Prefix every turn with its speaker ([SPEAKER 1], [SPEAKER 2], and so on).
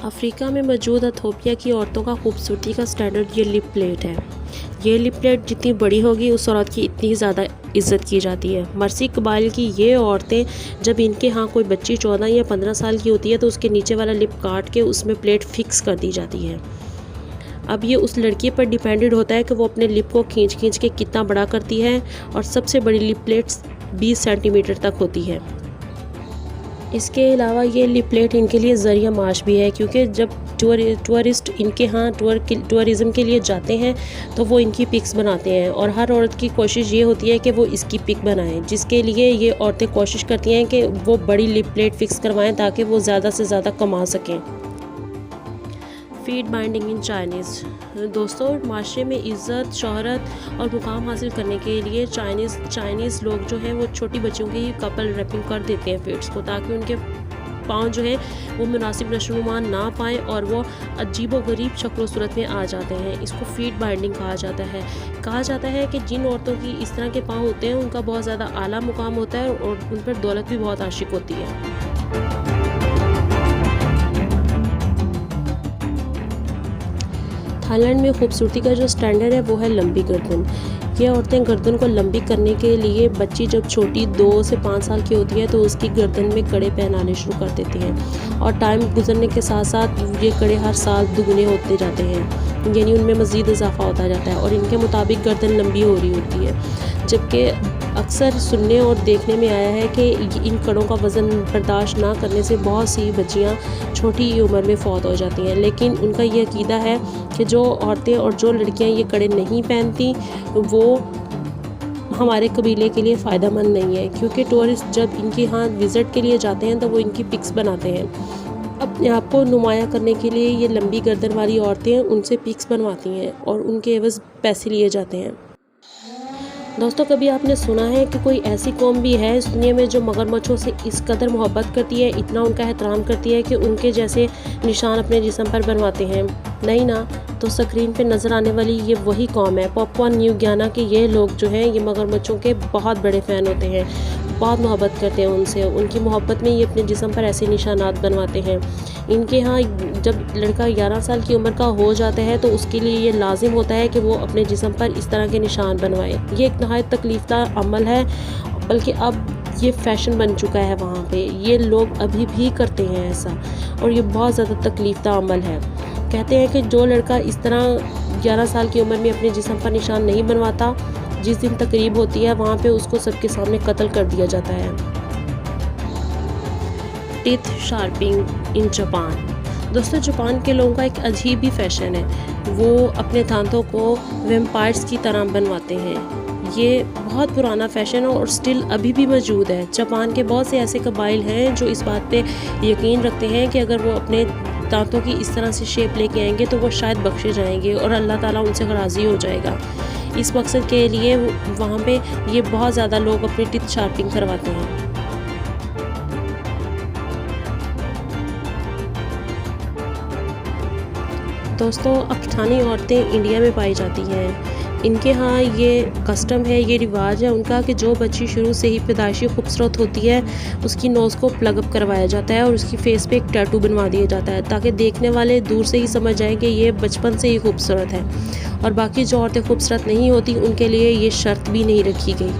[SPEAKER 1] Africa में मौजूद Ethiopia की औरतों का खूबसूरती का स्टैंडर्ड ये लिप प्लेट है। ये लिप प्लेट जितनी बड़ी होगी उस औरत की इतनी ज़्यादा इज़्ज़त की जाती है। मर्सी कबाइल की ये औरतें जब इनके यहाँ कोई बच्ची 14 या 15 साल की होती है तो उसके नीचे वाला लिप काट के उसमें प्लेट फिक्स कर दी जाती है। अब ये उस लड़की पर डिपेंडेड होता है कि वो अपने लिप को खींच खींच के कितना बड़ा करती है, और सबसे बड़ी लिप प्लेट्स 20 सेंटीमीटर तक होती है। इसके अलावा ये लिप प्लेट इनके लिए ज़रिया माश भी है, क्योंकि जब टूरिस्ट इनके यहाँ टूरिज़म के लिए जाते हैं तो वो इनकी पिक्स बनाते हैं, और हर औरत की कोशिश ये होती है कि वो इसकी पिक बनाएं, जिसके लिए ये औरतें कोशिश करती हैं कि वो बड़ी लिप प्लेट फिक्स करवाएं ताकि वो ज़्यादा से ज़्यादा कमा सकें। फीड बाइंडिंग इन चाइनीज़। दोस्तों, माशरे में इज़्ज़त, शोहरत और मुकाम हासिल करने के लिए चाइनीज़ लोग जो हैं वो छोटी बच्चियों की कपल रैपिंग कर देते हैं फीड्स को, ताकि उनके पाँव जो है वो मुनासिब नशोनुमा ना पाएँ और वो अजीबो गरीब शक्ल सूरत में आ जाते हैं। इसको फीड बाइंडिंग कहा जाता है कि जिन औरतों की इस तरह के पाँव होते हैं उनका बहुत ज़्यादा आला मुकाम होता है और उन पर दौलत भी बहुत आशिक होती है। थाईलैंड में खूबसूरती का जो स्टैंडर्ड है वो है लंबी गर्दन। ये औरतें गर्दन को लंबी करने के लिए बच्ची जब छोटी 2 से 5 साल की होती है तो उसकी गर्दन में कड़े पहनाने शुरू कर देती हैं, और टाइम गुजरने के साथ साथ ये कड़े हर साल दुगने होते जाते हैं, यानी उनमें मज़ीद इजाफा होता जाता है और इनके मुताबिक गर्दन लंबी हो रही होती है। जबकि अक्सर सुनने और देखने में आया है कि इन कड़ों का वज़न बर्दाश्त ना करने से बहुत सी बच्चियाँ छोटी उम्र में फ़ौत हो जाती हैं। लेकिन उनका ये अकीदा है कि जो औरतें और जो लड़कियां ये कड़े नहीं पहनती वो हमारे कबीले के लिए फ़ायदा मंद नहीं है, क्योंकि टूरिस्ट जब इनके यहाँ विज़िट के लिए जाते हैं तो वो इनकी पिक्स बनाते हैं। अपने आप को नुमाया करने के लिए ये लंबी गर्दन वाली औरतें उनसे पिक्स बनवाती हैं और उनके एवज़ पैसे लिए जाते हैं। दोस्तों, कभी आपने सुना है कि कोई ऐसी कौम भी है इस दुनिया में जो मगरमच्छों से इस कदर मोहब्बत करती है, इतना उनका एहतराम करती है कि उनके जैसे निशान अपने जिस्म पर बनवाते हैं? नहीं ना, तो स्क्रीन पे नज़र आने वाली ये वही कौम है। पापुआ न्यू गियाना के ये लोग जो हैं ये मगरमच्छों के बहुत बड़े फ़ैन होते हैं, बहुत मोहब्बत करते हैं उनसे। उनकी मोहब्बत में ये अपने जिस्म पर ऐसे निशानात बनवाते हैं। इनके यहाँ जब लड़का 11 साल की उम्र का हो जाता है तो उसके लिए ये लाजिम होता है कि वो अपने जिस्म पर इस तरह के निशान बनवाए। ये एक नहायत तकलीफ़दार अमल है, बल्कि अब ये फ़ैशन बन चुका है। वहाँ पे ये लोग अभी भी करते हैं ऐसा, और ये बहुत ज़्यादा तकलीफ़दार अमल है। कहते हैं कि जो लड़का इस तरह 11 साल की उम्र में अपने जिस्म पर निशान नहीं बनवाता, जिस दिन तकरीब होती है वहाँ पे उसको सबके सामने कत्ल कर दिया जाता है। Teeth sharping in Japan. दोस्तों, जापान के लोगों का एक अजीब ही फैशन है, वो अपने दांतों को वैम्पायर्स की तरह बनवाते हैं। ये बहुत पुराना फ़ैशन है और स्टिल अभी भी मौजूद है। जापान के बहुत से ऐसे कबाइल हैं जो इस बात पे यकीन रखते हैं कि अगर वो अपने दांतों की इस तरह से शेप लेके आएंगे तो वो शायद बख्शे जाएंगे और अल्लाह ताला उनसे राज़ी हो जाएगा। इस मकसद के लिए वहाँ पे ये बहुत ज़्यादा लोग अपनी टीथ शार्पिंग करवाते हैं। दोस्तों, अफगानी औरतें इंडिया में पाई जाती हैं। इनके यहाँ ये कस्टम है, ये रिवाज है उनका कि जो बच्ची शुरू से ही पैदाइशी खूबसूरत होती है उसकी नोज़ को प्लग अप करवाया जाता है और उसकी फेस पे एक टैटू बनवा दिया जाता है, ताकि देखने वाले दूर से ही समझ जाएं कि ये बचपन से ही खूबसूरत है। और बाकी जो औरतें खूबसूरत नहीं होती उनके लिए ये शर्त भी नहीं रखी गई।